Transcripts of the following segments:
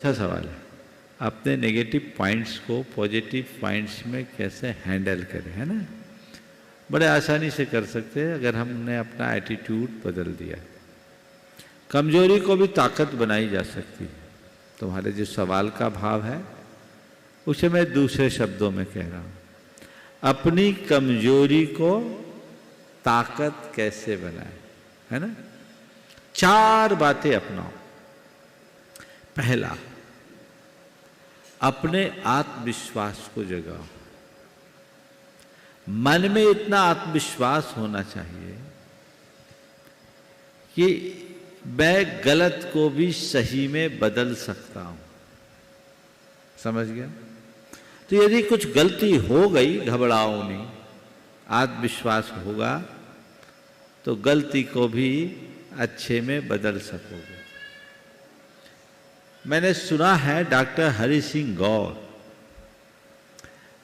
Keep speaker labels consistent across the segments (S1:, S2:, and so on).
S1: अच्छा सवाल है। अपने नेगेटिव पॉइंट्स को पॉजिटिव पॉइंट्स में कैसे हैंडल करें, है ना। बड़े आसानी से कर सकते हैं अगर हमने अपना एटीट्यूड बदल दिया। कमजोरी को भी ताकत बनाई जा सकती है। तुम्हारे जो सवाल का भाव है उसे मैं दूसरे शब्दों में कह रहा हूं। अपनी कमजोरी को ताकत कैसे बनाए, है ना। 4 बातें अपनाओ। पहला, अपने आत्मविश्वास को जगाओ। मन में इतना आत्मविश्वास होना चाहिए कि मैं गलत को भी सही में बदल सकता हूं। समझ गया। तो यदि कुछ गलती हो गई, घबराओ नहीं, आत्मविश्वास होगा तो गलती को भी अच्छे में बदल सकोगे। मैंने सुना है डॉक्टर हरि सिंह गौर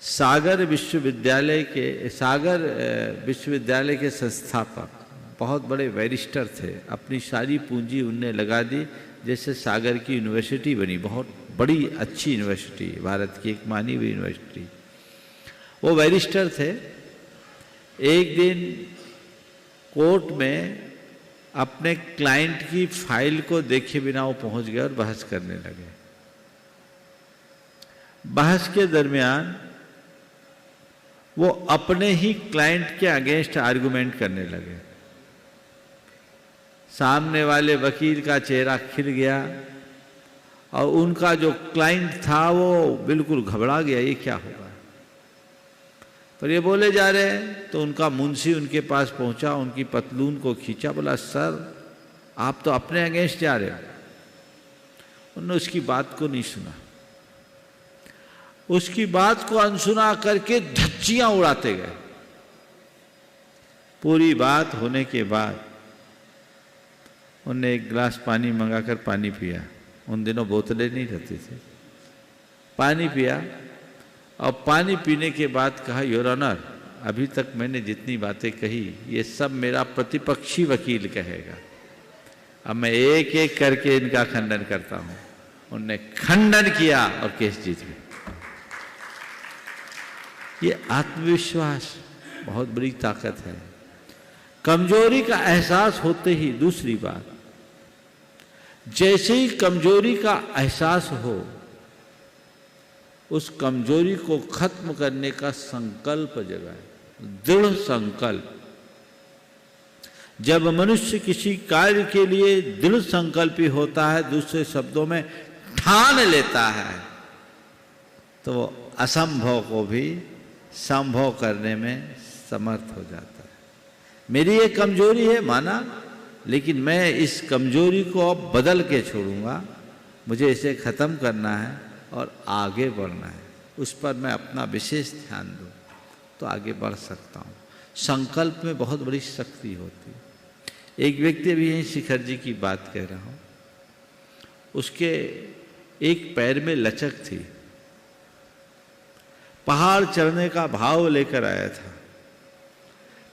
S1: सागर विश्वविद्यालय के संस्थापक, बहुत बड़े बैरिस्टर थे। अपनी सारी पूंजी उनने लगा दी, जैसे सागर की यूनिवर्सिटी बनी, बहुत बड़ी अच्छी यूनिवर्सिटी, भारत की एक मानी हुई यूनिवर्सिटी। वो बैरिस्टर थे। एक दिन कोर्ट में अपने क्लाइंट की फाइल को देखे बिना वो पहुंच गए और बहस करने लगे। बहस के दरमियान वो अपने ही क्लाइंट के अगेंस्ट आर्गुमेंट करने लगे। सामने वाले वकील का चेहरा खिल गया और उनका जो क्लाइंट था वो बिल्कुल घबरा गया, ये क्या होगा। पर ये बोले जा रहे हैं तो उनका मुंशी उनके पास पहुंचा, उनकी पतलून को खींचा, बोला सर आप तो अपने अगेंस्ट जा रहे हो। उन्होंने उसकी बात को नहीं सुना। उसकी बात को अनसुना करके धज्जियां उड़ाते गए। पूरी बात होने के बाद उन्होंने एक गिलास पानी मंगाकर पानी पिया। उन दिनों बोतलें नहीं रहती थी। पानी पिया और पानी पीने के बाद कहा, योर ऑनर, अभी तक मैंने जितनी बातें कही ये सब मेरा प्रतिपक्षी वकील कहेगा। अब मैं एक एक करके इनका खंडन करता हूं। उनने खंडन किया और केस जीत गए। ये आत्मविश्वास बहुत बड़ी ताकत है। कमजोरी का एहसास होते ही, दूसरी बात, जैसे ही कमजोरी का एहसास हो उस कमजोरी को खत्म करने का संकल्प जगाए, दृढ़ संकल्प। जब मनुष्य किसी कार्य के लिए दृढ़ संकल्पी होता है, दूसरे शब्दों में ठान लेता है, तो वो असंभव को भी संभव करने में समर्थ हो जाता है। मेरी ये कमजोरी है माना, लेकिन मैं इस कमजोरी को अब बदल के छोड़ूंगा। मुझे इसे खत्म करना है और आगे बढ़ना है। उस पर मैं अपना विशेष ध्यान दूं तो आगे बढ़ सकता हूं। संकल्प में बहुत बड़ी शक्ति होती है। एक व्यक्ति भी यहीं शिखर जी की बात कह रहा हूं। उसके एक पैर में लचक थी। पहाड़ चढ़ने का भाव लेकर आया था।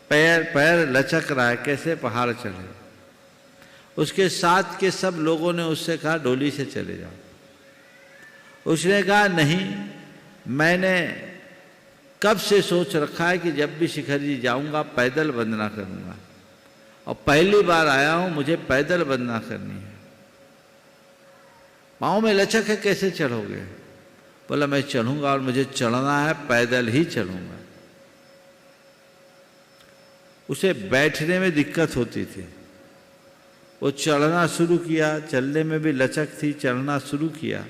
S1: पैर लचक रहा है, कैसे पहाड़ चढ़े। उसके साथ के सब लोगों ने उससे कहा डोली से चले जाओ। उसने कहा नहीं, मैंने कब से सोच रखा है कि जब भी शिखर जी जाऊंगा पैदल वंदना करूंगा, और पहली बार आया हूं, मुझे पैदल वंदना करनी है। पांव में लचक है, कैसे चढ़ोगे। बोला मैं चढ़ूंगा और मुझे चढ़ना है, पैदल ही चढ़ूंगा। उसे बैठने में दिक्कत होती थी। वो चढ़ना शुरू किया, चलने में भी लचक थी, चढ़ना शुरू किया,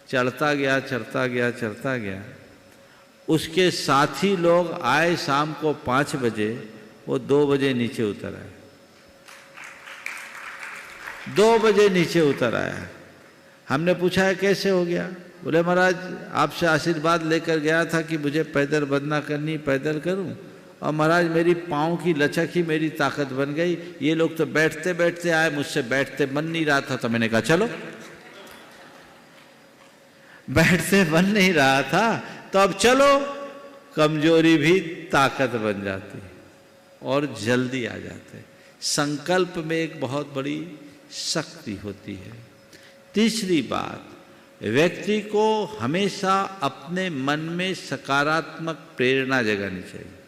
S1: चढ़ता गया चढ़ता गया चढ़ता गया। उसके साथी लोग आए शाम को 5 बजे, वो 2 बजे नीचे उतर आए। 2 बजे नीचे उतर आया। हमने पूछा है कैसे हो गया। बोले महाराज आपसे आशीर्वाद लेकर गया था कि मुझे पैदल वंदना करनी, पैदल करूं, और महाराज मेरी पाँव की लचक ही मेरी ताकत बन गई। ये लोग तो बैठते बैठते आए, मुझसे बैठते मन नहीं रहा था, तो मैंने कहा चलो। बैठते मन नहीं रहा था तो अब चलो। कमजोरी भी ताकत बन जाती है और जल्दी आ जाते हैं। संकल्प में एक बहुत बड़ी शक्ति होती है। तीसरी बात, व्यक्ति को हमेशा अपने मन में सकारात्मक प्रेरणा जगानी चाहिए।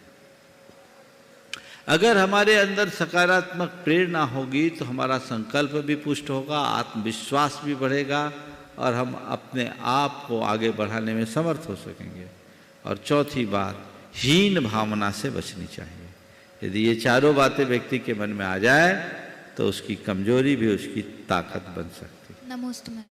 S1: अगर हमारे अंदर सकारात्मक प्रेरणा होगी तो हमारा संकल्प भी पुष्ट होगा, आत्मविश्वास भी बढ़ेगा और हम अपने आप को आगे बढ़ाने में समर्थ हो सकेंगे। और चौथी बात, हीन भावना से बचनी चाहिए। यदि ये चारों बातें व्यक्ति के मन में आ जाए तो उसकी कमजोरी भी उसकी ताकत बन सकती है।
S2: नमोस्तुते।